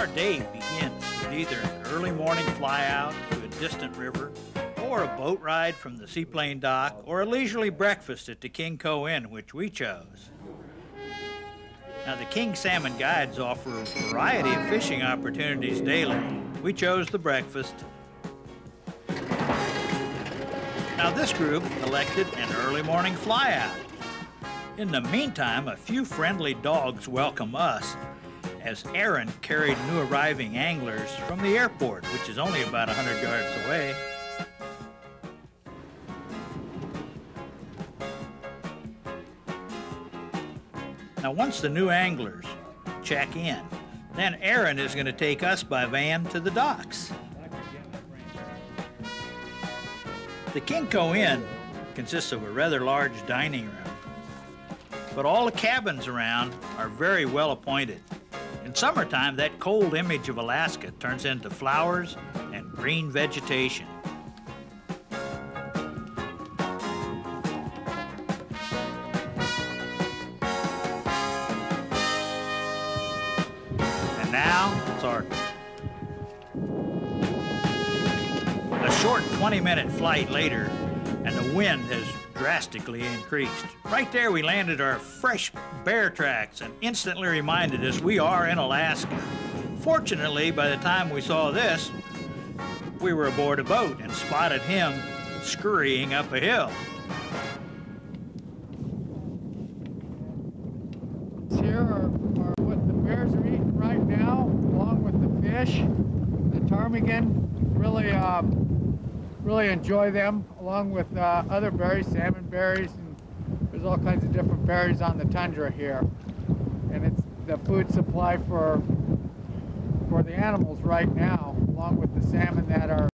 Our day begins with either an early morning fly out to a distant river, or a boat ride from the seaplane dock, or a leisurely breakfast at the King Inn, which we chose. Now, the King Salmon guides offer a variety of fishing opportunities daily. We chose the breakfast. Now, this group elected an early morning fly out. In the meantime, a few friendly dogs welcome us as Aaron carried new arriving anglers from the airport, which is only about 100 yards away. Now, once the new anglers check in, then Aaron is going to take us by van to the docks. The King Inn consists of a rather large dining room, but all the cabins around are very well appointed. In summertime, that cold image of Alaska turns into flowers and green vegetation. And now it's our a short 20-minute flight later, and the wind has drastically increased. Right there, we landed our fresh bear tracks and instantly reminded us we are in Alaska. Fortunately, by the time we saw this, we were aboard a boat and spotted him scurrying up a hill. Here are what the bears are eating right now, along with the fish. The ptarmigan, really enjoy them, along with other berries, salmon berries, and there's all kinds of different berries on the tundra here. And it's the food supply for the animals right now, along with the salmon that are